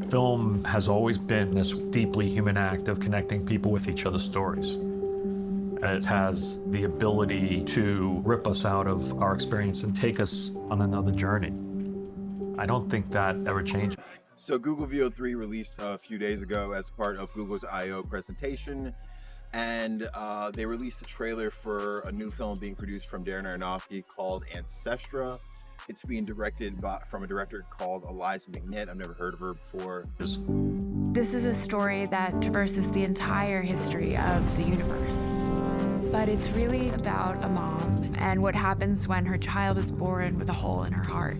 Film has always been this deeply human act of connecting people with each other's stories. And it has the ability to rip us out of our experience and take us on another journey. I don't think that ever changes. So Google VEO3 released a few days ago as part of Google's I/O presentation, and they released a trailer for a new film being produced from Darren Aronofsky called Ancestra. It's being directed from a director called Eliza McNitt. I've never heard of her before. This is a story that traverses the entire history of the universe. But it's really about a mom and what happens when her child is born with a hole in her heart.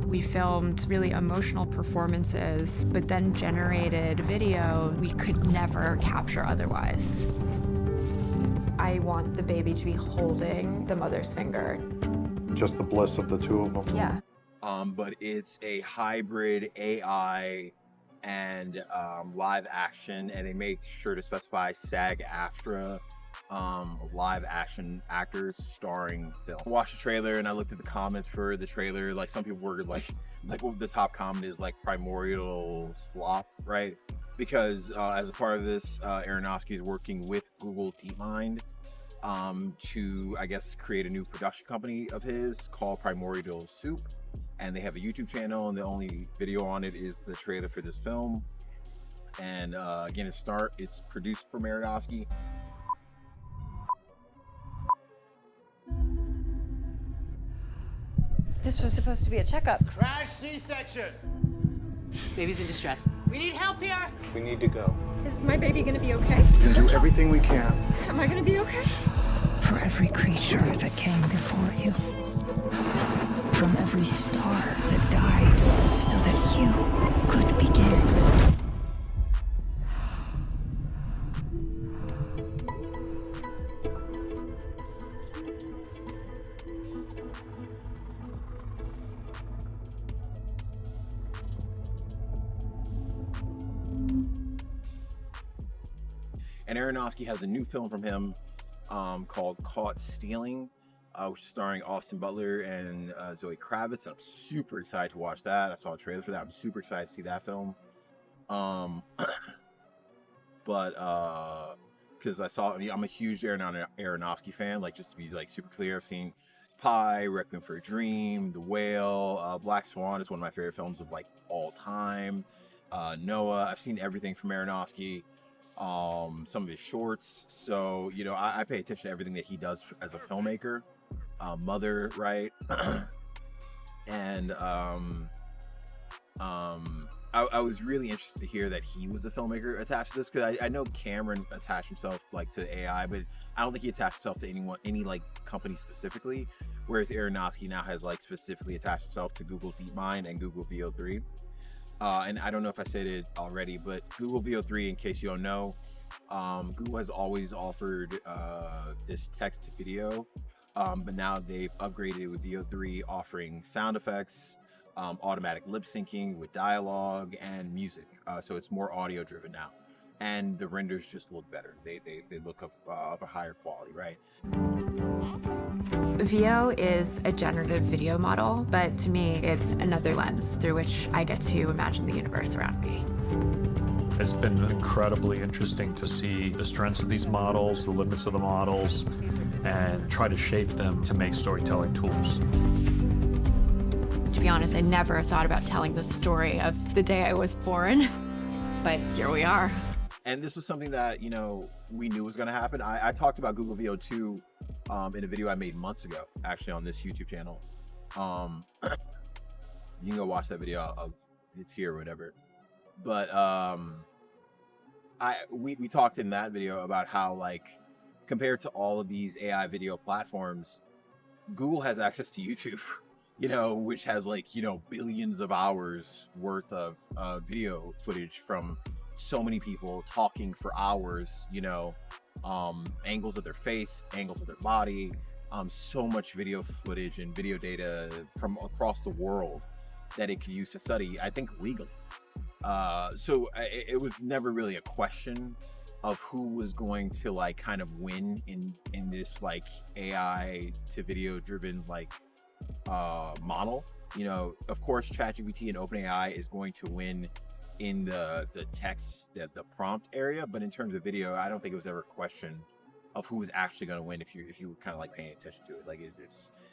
We filmed really emotional performances, but then generated video we could never capture otherwise. I want the baby to be holding the mother's finger. Just the bliss of the two of them. Yeah. But it's a hybrid AI and live action, and they make sure to specify SAG-AFTRA live action actors starring film. I watched the trailer and I looked at the comments for the trailer. Like, some people were like what the top comment is, like, primordial slop, right? Because as a part of this, Aronofsky is working with Google DeepMind to, I guess, create a new production company of his called Primordial Soup. And they have a YouTube channel, and the only video on it is the trailer for this film. And again, it's produced for Aronofsky. This was supposed to be a checkup. Crash C-section. Baby's in distress. We need help here. We need to go. Is my baby gonna be okay? We can do everything we can. Am I gonna be okay? For every creature that came before you, from every star that died so that you could begin. And Aronofsky has a new film from him called Caught Stealing, which is starring Austin Butler and Zoe Kravitz. I'm super excited to watch that. I saw a trailer for that. I'm super excited to see that film. But because I'm a huge Aronofsky fan. Like, just to be like super clear, I've seen Pi, Requiem for a Dream, The Whale, Black Swan is one of my favorite films of like all time. Noah, I've seen everything from Aronofsky. Some of his shorts. So, you know, I pay attention to everything that he does as a filmmaker. Mother, right? And I was really interested to hear that he was the filmmaker attached to this, because I know Cameron attached himself like to AI, but I don't think he attached himself to any like company specifically, whereas Aronofsky now has like specifically attached himself to Google DeepMind and Google VEO3. And I don't know if I said it already, but Google VEO3, in case you don't know, Google has always offered this text to video, but now they've upgraded with VEO3, offering sound effects, automatic lip syncing with dialogue and music. So it's more audio driven now, and the renders just look better. They look of a higher quality, right? VEO is a generative video model, but to me, it's another lens through which I get to imagine the universe around me. It's been incredibly interesting to see the strengths of these models, the limits of the models, and try to shape them to make storytelling tools. To be honest, I never thought about telling the story of the day I was born, but here we are. And this was something that, you know, we knew was going to happen. I talked about Google VEO2 in a video I made months ago, actually, on this YouTube channel. You can go watch that video. It's here or whatever. But we talked in that video about how, like, compared to all of these AI video platforms, Google has access to YouTube, you know, which has, like, you know, billions of hours worth of video footage from so many people talking for hours, you know, angles of their face, angles of their body, so much video footage and video data from across the world that it could use to study, I think, legally. So it was never really a question of who was going to, like, kind of win in this, like, AI to video driven, like, model. You know, of course, ChatGPT and OpenAI is going to win in the text, the prompt area, but in terms of video, I don't think it was ever a question of who was actually going to win if you were kind of like paying attention to it. Like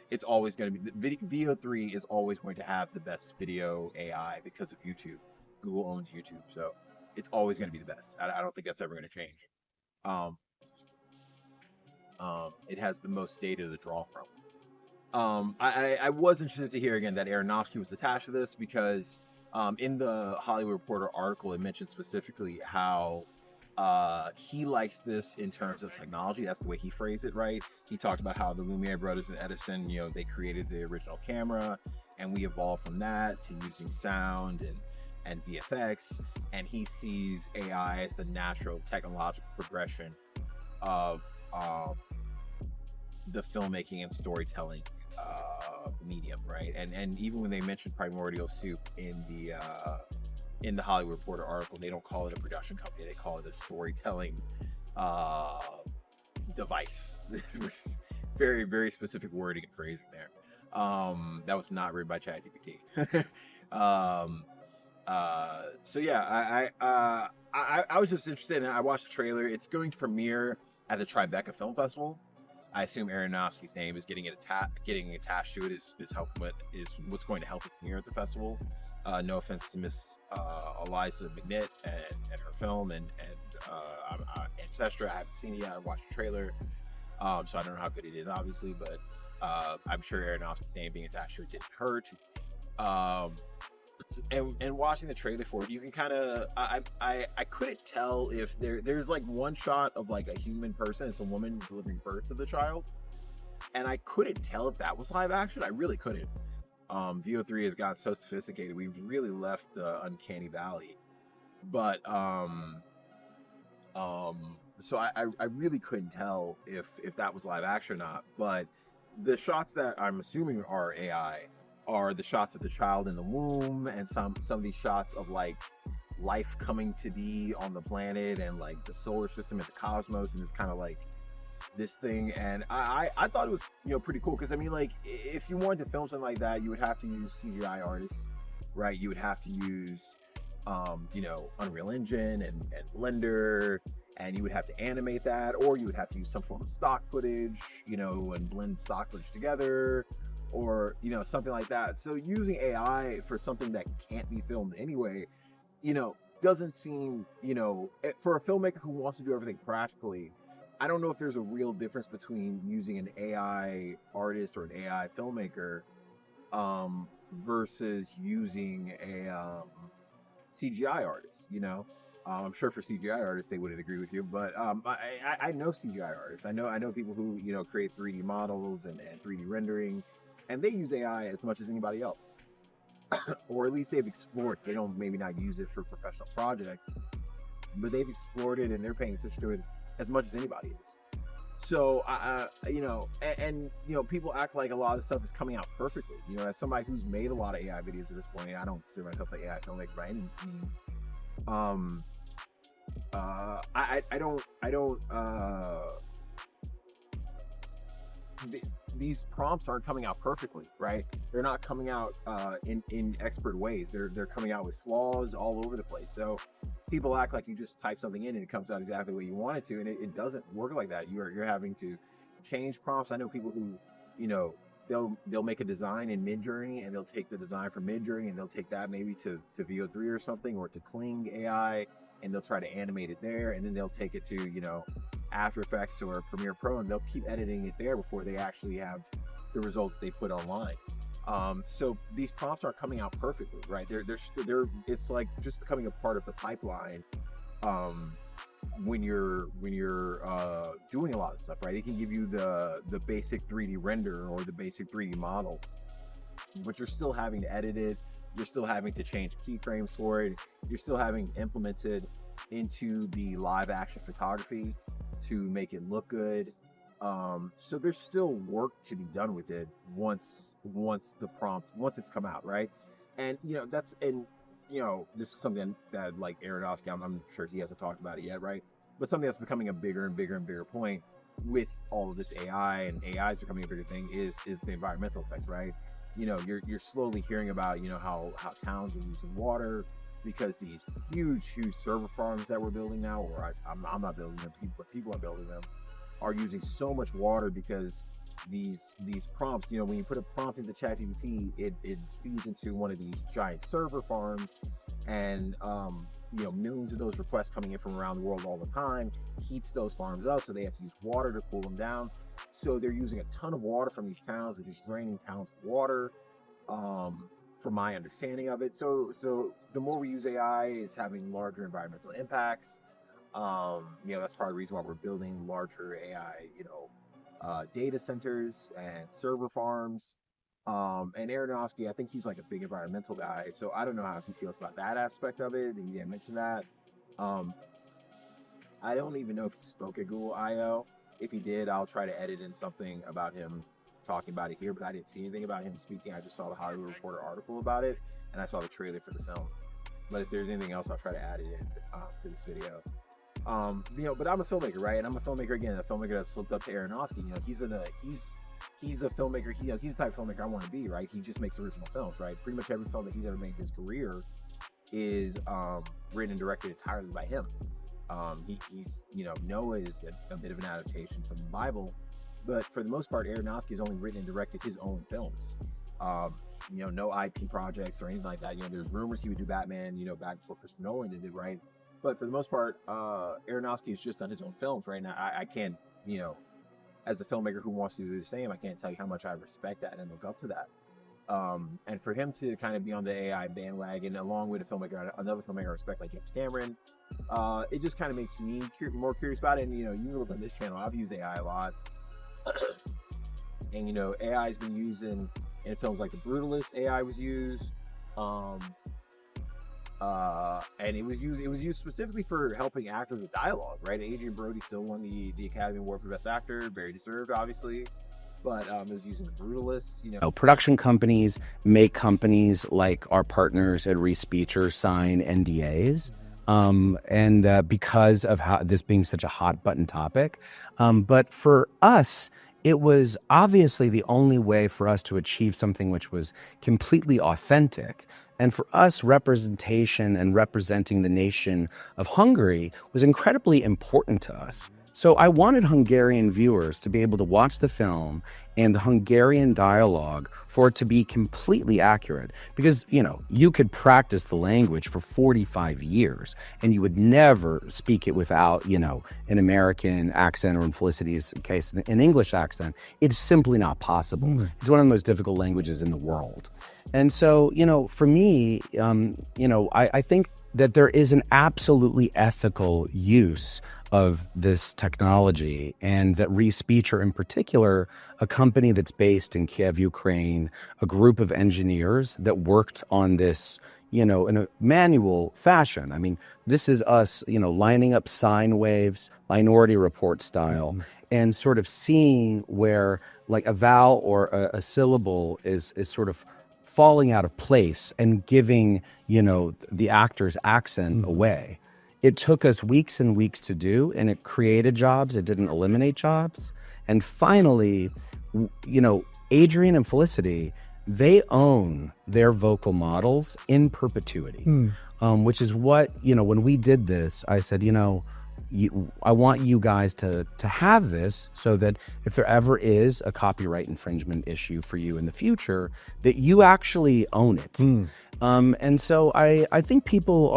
it's always going to be VEO3 is always going to have the best video AI because of YouTube. Google owns YouTube, so it's always going to be the best. I don't think that's ever going to change. It has the most data to draw from. I was interested to hear again that Aronofsky was attached to this because in the Hollywood Reporter article, it mentioned specifically how he likes this in terms of technology. That's the way he phrased it, right? He talked about how the Lumiere brothers and Edison, you know, they created the original camera, and we evolved from that to using sound and VFX, and he sees AI as the natural technological progression of the filmmaking and storytelling medium, right? And even when they mentioned Primordial Soup in the Hollywood Reporter article, they don't call it a production company, they call it a storytelling device. This was very, very specific wording and phrasing there. That was not written by ChatGPT. So yeah, I was just interested, and I watched the trailer. It's going to premiere at the Tribeca Film Festival. I assume Aronofsky's name is getting attached to it is what's going to help it premiere at the festival. No offense to Miss Eliza McNitt and her film and Ancestra. I haven't seen it yet. I watched the trailer, so I don't know how good it is, obviously, but I'm sure Aronofsky's name being attached to it didn't hurt. And watching the trailer for it, you can kind of I couldn't tell if there's like one shot of like a human person, it's a woman delivering birth to the child, and I couldn't tell if that was live action. I really couldn't. VEO3 has gotten so sophisticated, we've really left the uncanny valley, but so I really couldn't tell if that was live action or not. But the shots that I'm assuming are AI are the shots of the child in the womb, and some of these shots of like life coming to be on the planet and like the solar system and the cosmos and this kind of like this thing. And I thought it was, you know, pretty cool, because I mean, like, if you wanted to film something like that, you would have to use CGI artists, right? You would have to use you know, Unreal Engine and Blender, and you would have to animate that, or you would have to use some form of stock footage, you know, and blend stock footage together, or, you know, something like that. So using AI for something that can't be filmed anyway, you know, doesn't seem, you know, for a filmmaker who wants to do everything practically, I don't know if there's a real difference between using an AI artist or an AI filmmaker versus using a CGI artist, you know. I'm sure for CGI artists they wouldn't agree with you, but I know CGI artists. I know people who, you know, create 3D models and 3D rendering, and they use AI as much as anybody else. Or at least they've explored. They don't maybe not use it for professional projects, but they've explored it and they're paying attention to it as much as anybody is. So you know, and you know, people act like a lot of stuff is coming out perfectly. You know, as somebody who's made a lot of AI videos at this point, I don't consider myself an AI filmmaker by any means. These prompts aren't coming out perfectly, right? They're not coming out in expert ways. They're coming out with flaws all over the place. So people act like you just type something in and it comes out exactly what you want it to, and it doesn't work like that. You're having to change prompts. I know people who, you know, they'll make a design in Midjourney, and they'll take the design from Midjourney and they'll take that maybe to VEO3 or something, or to Kling AI, and they'll try to animate it there, and then they'll take it to, you know, After Effects or Premiere Pro, and they'll keep editing it there before they actually have the result that they put online. So these prompts aren't coming out perfectly, right? They're it's like just becoming a part of the pipeline when you're doing a lot of stuff, right? It can give you the basic 3D render or the basic 3D model, but you're still having to edit it. You're still having to change keyframes for it. You're still having to implement it into the live action photography to make it look good. So there's still work to be done with it once it's come out, right? And you know, this is something that, like, Aronofsky, I'm sure he hasn't talked about it yet, right? But something that's becoming a bigger and bigger and bigger point with all of this AI, and AI is becoming a bigger thing, is the environmental effects, right? you're slowly hearing about, how towns are using water because these huge server farms that we're building now, or I'm not building them, but people are building them, are using so much water because these prompts, when you put a prompt into ChatGPT, it feeds into one of these giant server farms, and millions of those requests coming in from around the world all the time heats those farms up, so they have to use water to cool them down. So they're using a ton of water from these towns, which is draining towns of water, from my understanding of it. So the more we use AI, it's having larger environmental impacts. That's part of the reason why we're building larger AI, data centers and server farms. And Aronofsky, I think he's like a big environmental guy, so I don't know how he feels about that aspect of it. He didn't mention that. I don't even know if he spoke at Google I/O. If he did, I'll try to edit in something about him talking about it here, but I didn't see anything about him speaking. I just saw the Hollywood Reporter article about it, and I saw the trailer for the film. But if there's anything else, I'll try to add it in to this video. But I'm a filmmaker, right? And I'm a filmmaker, again, a filmmaker that slipped up to Aronofsky. He's a filmmaker. He's the type of filmmaker I want to be, right? He just makes original films, right? Pretty much every film that he's ever made in his career is written and directed entirely by him. He's Noah is a bit of an adaptation from the Bible, but for the most part, Aronofsky has only written and directed his own films. No IP projects or anything like that. There's rumors he would do Batman, back before Christopher Nolan did it, right? But for the most part, Aronofsky has just done his own films, right? Now, I can't, as a filmmaker who wants to do the same, I can't tell you how much I respect that and look up to that. And for him to kind of be on the AI bandwagon, along with another filmmaker I respect, like James Cameron, it just kind of makes me more curious about it. And, you can look on this channel, I've used AI a lot. And, AI has been used in films like The Brutalist. AI was used. And it was used specifically for helping actors with dialogue, right? Adrian Brody still won the Academy Award for Best Actor, very deserved, obviously. But it was using The Brutalist, Production companies make companies like our partners at Respeecher sign NDAs. And because of how this being such a hot button topic. But for us, it was obviously the only way for us to achieve something which was completely authentic. And for us, representation and representing the nation of Hungary was incredibly important to us. So I wanted Hungarian viewers to be able to watch the film and the Hungarian dialogue for it to be completely accurate. Because, you could practice the language for 45 years and you would never speak it without, an American accent, or in Felicity's case, an English accent. It's simply not possible. It's one of the most difficult languages in the world. And so, for me, I think that there is an absolutely ethical use of this technology, and that Respeecher in particular, a company that's based in Kiev, Ukraine, a group of engineers that worked on this, in a manual fashion. I mean, this is us, lining up sine waves, Minority Report style, and sort of seeing where like a vowel or a syllable is sort of falling out of place and giving, the actor's accent away. It took us weeks and weeks to do, and it created jobs. It didn't eliminate jobs. And finally, Adrian and Felicity, they own their vocal models in perpetuity, which is what, when we did this, I said, I want you guys to have this so that if there ever is a copyright infringement issue for you in the future, that you actually own it. And so I think people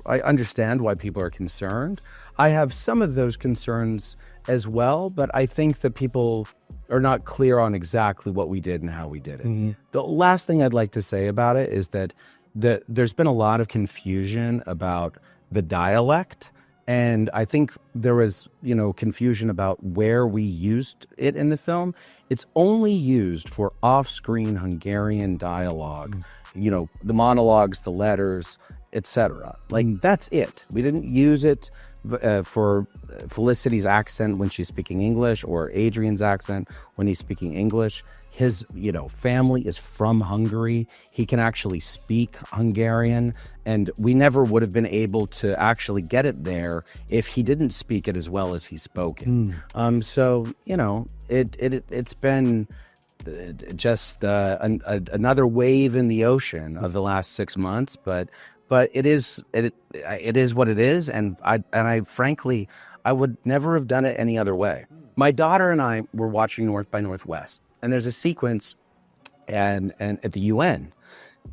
I understand why people are concerned. I have some of those concerns as well, but I think that people are not clear on exactly what we did and how we did it. The last thing I'd like to say about it is that there's been a lot of confusion about the dialect. And I think there was, confusion about where we used it in the film. It's only used for off-screen Hungarian dialogue, the monologues, the letters, etc. Like, that's it. We didn't use it for Felicity's accent when she's speaking English, or Adrian's accent when he's speaking English. His, family is from Hungary. He can actually speak Hungarian, and we never would have been able to actually get it there if he didn't speak it as well as he spoke it. So, it's been just another wave in the ocean of the last 6 months, but it is what it is, and I frankly I would never have done it any other way. My daughter and I were watching North by Northwest, and there's a sequence and at the UN,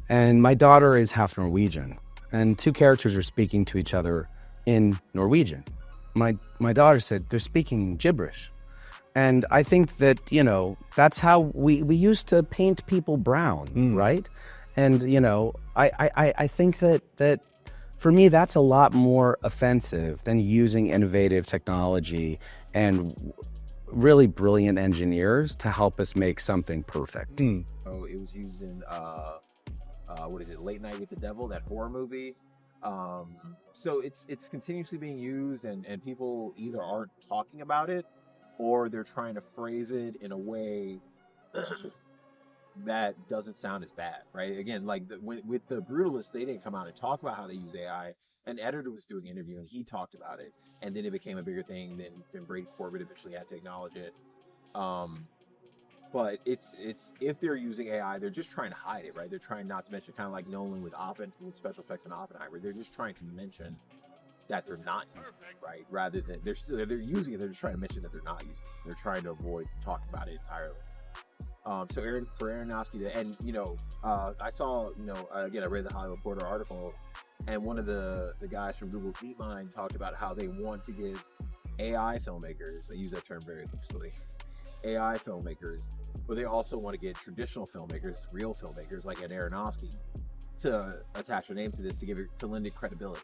and my daughter is half Norwegian, and two characters are speaking to each other in Norwegian. My daughter said they're speaking gibberish. And I think that, you know, that's how we used to paint people brown, right? And, you know, I think that for me, that's a lot more offensive than using innovative technology and really brilliant engineers to help us make something perfect. Oh, it was used in, what is it, Late Night with the Devil, that horror movie. So it's continuously being used, and people either aren't talking about it, or they're trying to phrase it in a way that doesn't sound as bad, right? Again, like with the Brutalist, they didn't come out and talk about how they use AI. An editor was doing an interview and he talked about it, and then it became a bigger thing. Then Brady Corbett eventually had to acknowledge it. But it's if they're using AI, they're just trying to hide it, right? They're trying not to mention, kind of like Nolan with special effects in Oppenheimer. They're just trying to mention that they're not using it, right? Rather than they're using it, they're just trying to mention that they're not using it. They're trying to avoid talking about it entirely. So for Aronofsky, and you know, I saw, you know, again, I read the Hollywood Reporter article, and one of the guys from Google DeepMind talked about how they want to get AI filmmakers. They use that term very loosely. AI filmmakers, but they also want to get traditional filmmakers, real filmmakers like Ed Aronofsky, to attach their name to this to lend it credibility.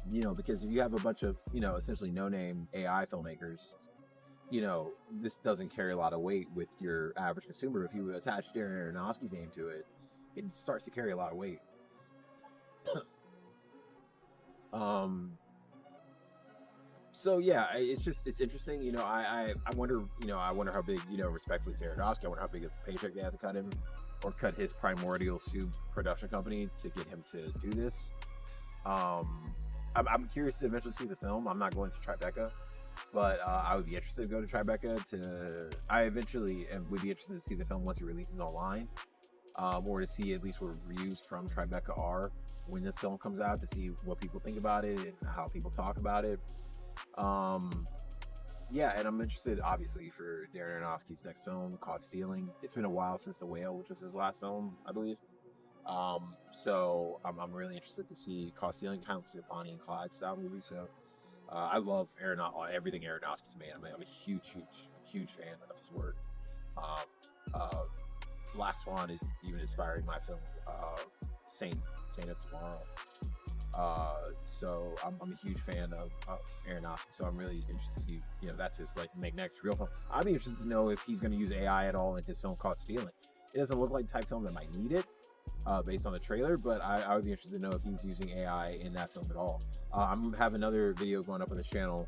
You know, because if you have a bunch of, you know, essentially no-name AI filmmakers, you know, this doesn't carry a lot of weight with your average consumer. If you attach Darren Aronofsky's name to it, it starts to carry a lot of weight. So yeah, it's interesting. You know, I wonder, you know, how big, you know, respectfully to Aronofsky, I wonder how big of a paycheck they have to cut him, or cut his Primordial Soup production company to get him to do this. I'm curious to eventually see the film. I'm not going to Tribeca, but I would be interested to go to Tribeca. I eventually would be interested to see the film once it releases online, or to see at least what reviews from Tribeca are when this film comes out, to see what people think about it and how people talk about it. Yeah, and I'm interested, obviously, for Darren Aronofsky's next film, Caught Stealing. It's been a while since The Whale, which was his last film, I believe. So I'm really interested to see Caught Stealing, kind of like a Bonnie and Clyde style movie. So I love everything Aronofsky's made. I'm a huge fan of his work. Black Swan is even inspiring my film, Saint of Tomorrow. So I'm a huge fan of Aronofsky, so I'm really interested to see, you know, that's his next real film. I'd be interested to know if he's going to use AI at all in his film Caught Stealing. It doesn't look like the type of film that might need it, based on the trailer, but I would be interested to know if he's using AI in that film at all. I'm have another video going up on this channel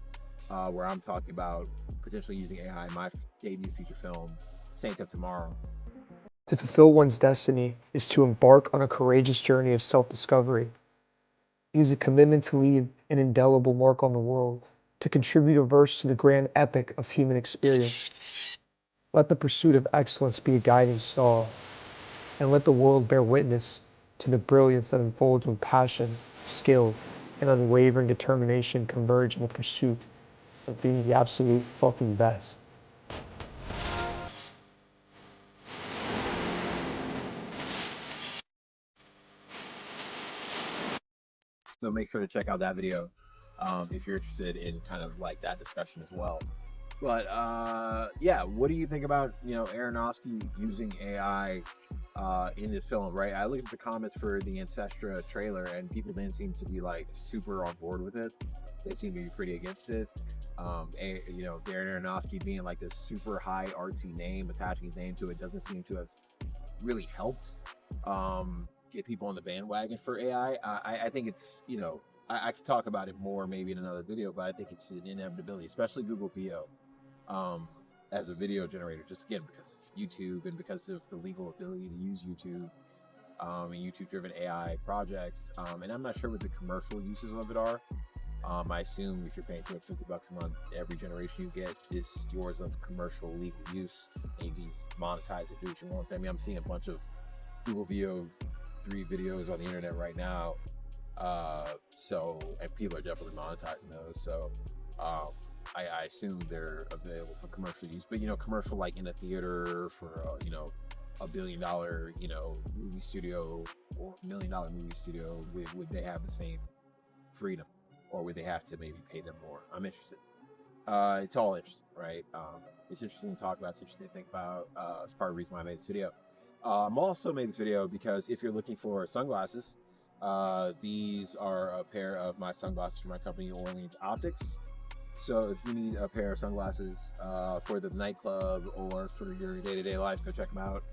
where I'm talking about potentially using AI in my debut feature film, Saint of Tomorrow. To fulfill one's destiny is to embark on a courageous journey of self-discovery. It is a commitment to leave an indelible mark on the world, to contribute a verse to the grand epic of human experience. Let the pursuit of excellence be a guiding star, and let the world bear witness to the brilliance that unfolds when passion, skill, and unwavering determination converge in the pursuit of being the absolute fucking best. So make sure to check out that video if you're interested in kind of like that discussion as well. But yeah, what do you think about, you know, Aronofsky using AI in this film, right? I looked at the comments for the Ancestra trailer, and people didn't seem to be like super on board with it. They seem to be pretty against it. You know, Darren Aronofsky being like this super high artsy name, attaching his name to it, doesn't seem to have really helped get people on the bandwagon for AI. I think it's, you know, I could talk about it more maybe in another video, but I think it's an inevitability, especially Google VEO as a video generator, just again because of YouTube and because of the legal ability to use YouTube and YouTube driven AI projects. And I'm not sure what the commercial uses of it are, I assume if you're paying $250 a month, every generation you get is yours of commercial legal use, and you can monetize it, do what you want. I mean, I'm seeing a bunch of Google VEO 3 videos on the internet right now, and people are definitely monetizing those. So I assume they're available for commercial use, but commercial like in a theater for $1 billion movie studio or $1 million movie studio, would they have the same freedom, or would they have to maybe pay them more? I'm interested. It's all interesting, right? It's interesting to talk about. It's interesting to think about. It's part of the reason why I made this video. I'm also made this video because if you're looking for sunglasses, these are a pair of my sunglasses from my company, Orleans Optics. So if you need a pair of sunglasses for the nightclub or for your day-to-day life, go check them out.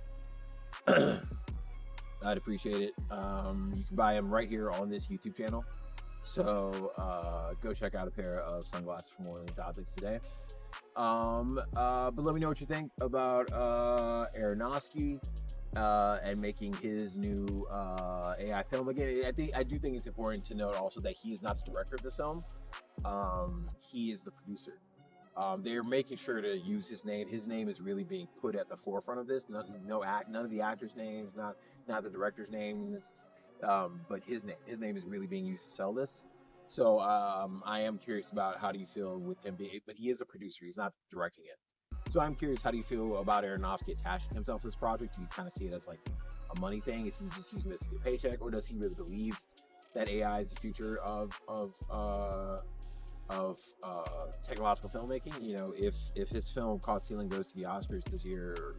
I'd appreciate it. You can buy them right here on this YouTube channel. So go check out a pair of sunglasses from Orleans Optics today. But let me know what you think about Aronofsky and making his new AI film. Again, I do think it's important to note also that he is not the director of this film. He is the producer. They're making sure to use his name. His name is really being put at the forefront of this. None of the actors' names, not the director's names, but his name. His name is really being used to sell this. So I am curious about how do you feel with him being, but he is a producer. He's not directing it. So I'm curious, how do you feel about Aronofsky attaching himself to this project? Do you kind of see it as like a money thing? Is he just using this to get a paycheck, or does he really believe that AI is the future of technological filmmaking? If his film Caught Stealing goes to the Oscars this year,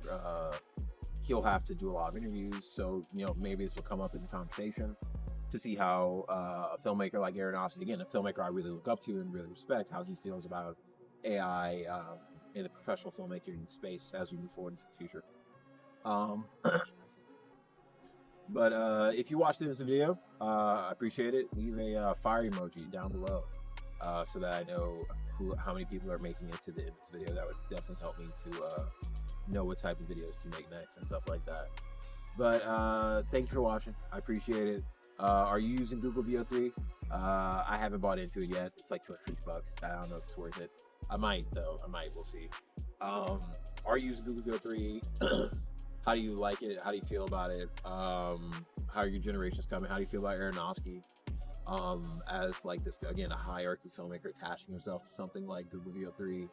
he'll have to do a lot of interviews. So maybe this will come up in the conversation to see how a filmmaker like Aronofsky, again, a filmmaker I really look up to and really respect, how he feels about AI in the professional filmmaking space as we move forward into the future. But if you watched this video, I appreciate it. Leave a fire emoji down below so that I know how many people are making it to the end of this video. That would definitely help me to know what type of videos to make next and stuff like that. But thank you for watching. I appreciate it. Are you using Google VEO 3? I haven't bought into it yet. It's like $250. I don't know if it's worth it. I might though. We'll see. Are you using Google VEO 3? How do you like it? How do you feel about it? How are your generations coming? How do you feel about Aronofsky as like this, again, a hierarchy filmmaker attaching himself to something like Google VEO 3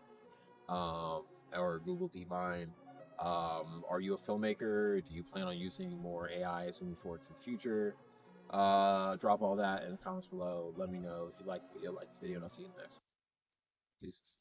or Google DeepMind? Are you a filmmaker? Do you plan on using more AI as we move forward to the future? Drop all that in the comments below. Let me know if you liked the video, and I'll see you in the next. Peace.